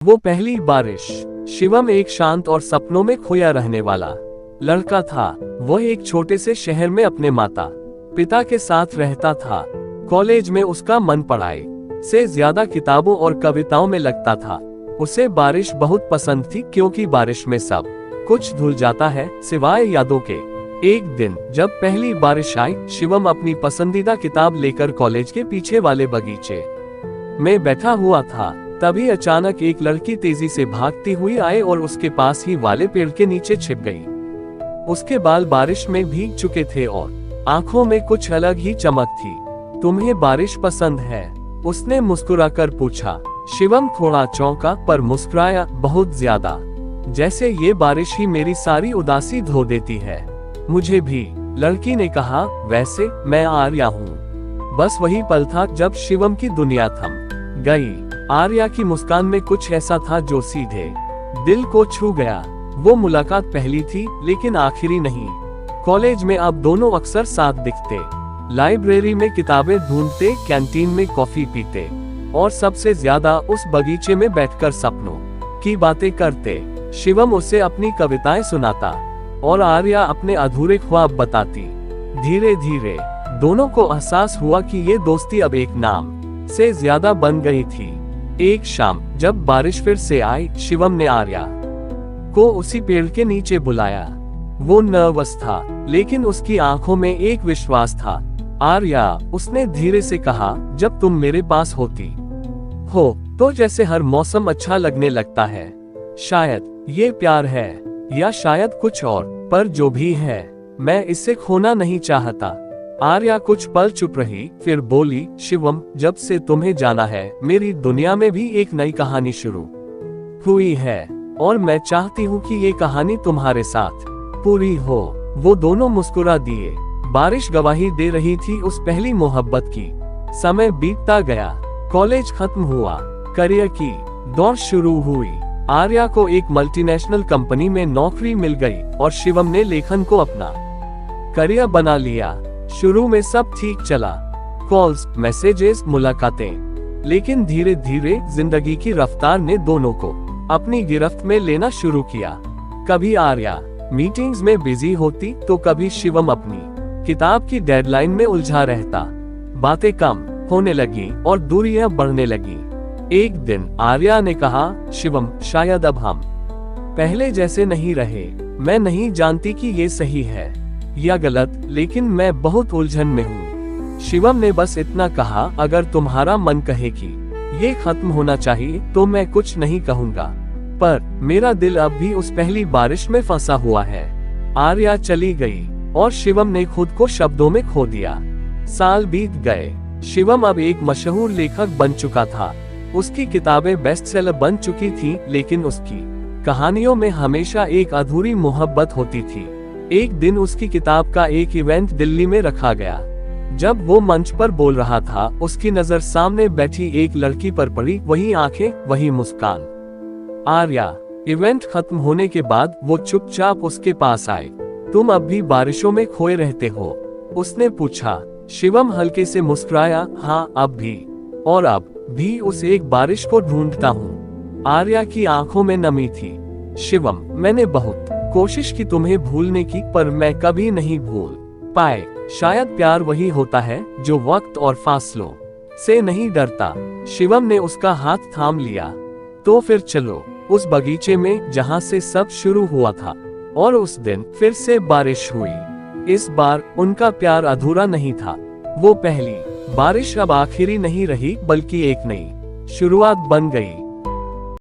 वो पहली बारिश। शिवम एक शांत और सपनों में खोया रहने वाला लड़का था। वह एक छोटे से शहर में अपने माता पिता के साथ रहता था। कॉलेज में उसका मन पढ़ाई से ज्यादा किताबों और कविताओं में लगता था। उसे बारिश बहुत पसंद थी क्योंकि बारिश में सब कुछ धुल जाता है सिवाय यादों के। एक दिन जब पहली बारिश आई, शिवम अपनी पसंदीदा किताब लेकर कॉलेज के पीछे वाले बगीचे में बैठा हुआ था। तभी अचानक एक लड़की तेजी से भागती हुई आई और उसके पास ही वाले पेड़ के नीचे छिप गई। उसके बाल बारिश में भीग चुके थे और आंखों में कुछ अलग ही चमक थी। तुम्हें बारिश पसंद है? उसने मुस्कुराकर पूछा। शिवम थोड़ा चौंका पर मुस्कुराया बहुत ज्यादा, जैसे ये बारिश ही मेरी सारी उदासी धो देती है। मुझे भी, लड़की ने कहा। वैसे मैं आर्या हूँ। बस वही पल था जब शिवम की दुनिया थम गई। आर्या की मुस्कान में कुछ ऐसा था जो सीधे दिल को छू गया। वो मुलाकात पहली थी लेकिन आखिरी नहीं। कॉलेज में अब दोनों अक्सर साथ दिखते, लाइब्रेरी में किताबें ढूंढते, कैंटीन में कॉफी पीते और सबसे ज्यादा उस बगीचे में बैठकर सपनों की बातें करते। शिवम उसे अपनी कविताएं सुनाता और आर्या अपने अधूरे ख्वाब बताती। धीरे धीरे दोनों को एहसास हुआ कि ये दोस्ती अब एक नाम से ज्यादा बन गई थी। एक शाम जब बारिश फिर से आई, शिवम ने आर्या को उसी पेड़ के नीचे बुलाया। वो नर्वस था लेकिन उसकी आंखों में एक विश्वास था। आर्या, उसने धीरे से कहा, जब तुम मेरे पास होती हो तो जैसे हर मौसम अच्छा लगने लगता है। शायद ये प्यार है या शायद कुछ और, पर जो भी है मैं इससे खोना नहीं चाहता। आर्या कुछ पल चुप रही, फिर बोली, शिवम, जब से तुम्हें जाना है मेरी दुनिया में भी एक नई कहानी शुरू हुई है और मैं चाहती हूँ कि ये कहानी तुम्हारे साथ पूरी हो। वो दोनों मुस्कुरा दिए। बारिश गवाही दे रही थी उस पहली मोहब्बत की। समय बीतता गया, कॉलेज खत्म हुआ, करियर की दौड़ शुरू हुई। आर्या को एक मल्टीनेशनल कंपनी में नौकरी मिल गई और शिवम ने लेखन को अपना करियर बना लिया। शुरू में सब ठीक चला, कॉल्स, मैसेजेस, मुलाकातें, लेकिन धीरे धीरे जिंदगी की रफ्तार ने दोनों को अपनी गिरफ्त में लेना शुरू किया। कभी आर्या मीटिंग्स में बिजी होती तो कभी शिवम अपनी किताब की डेडलाइन में उलझा रहता। बातें कम होने लगी और दूरियां बढ़ने लगी। एक दिन आर्या ने कहा, शिवम, शायद अब हम पहले जैसे नहीं रहे। मैं नहीं जानती कि ये सही है या गलत, लेकिन मैं बहुत उलझन में हूँ। शिवम ने बस इतना कहा, अगर तुम्हारा मन कहे कि ये खत्म होना चाहिए तो मैं कुछ नहीं कहूँगा, पर मेरा दिल अब भी उस पहली बारिश में फंसा हुआ है। आर्या चली गई और शिवम ने खुद को शब्दों में खो दिया। साल बीत गए। शिवम अब एक मशहूर लेखक बन चुका था। उसकी किताबें बेस्टसेलर बन चुकी थी, लेकिन उसकी कहानियों में हमेशा एक अधूरी मोहब्बत होती थी। एक दिन उसकी किताब का एक इवेंट दिल्ली में रखा गया। जब वो मंच पर बोल रहा था, उसकी नजर सामने बैठी एक लड़की पर पड़ी। वही आंखें, वही मुस्कान। आर्या। इवेंट खत्म होने के बाद वो चुपचाप उसके पास आए। तुम अब भी बारिशों में खोए रहते हो? उसने पूछा। शिवम हल्के से मुस्कुराया, हाँ, अब भी, और अब भी उस एक बारिश को ढूंढता हूँ। आर्या की आंखों में नमी थी। शिवम, मैंने बहुत कोशिश की तुम्हें भूलने की, पर मैं कभी नहीं भूल पाए। शायद प्यार वही होता है जो वक्त और फासलों से नहीं डरता। शिवम ने उसका हाथ थाम लिया। तो फिर चलो उस बगीचे में जहाँ से सब शुरू हुआ था। और उस दिन फिर से बारिश हुई। इस बार उनका प्यार अधूरा नहीं था। वो पहली बारिश अब आखिरी नहीं रही, बल्कि एक नई शुरुआत बन गई।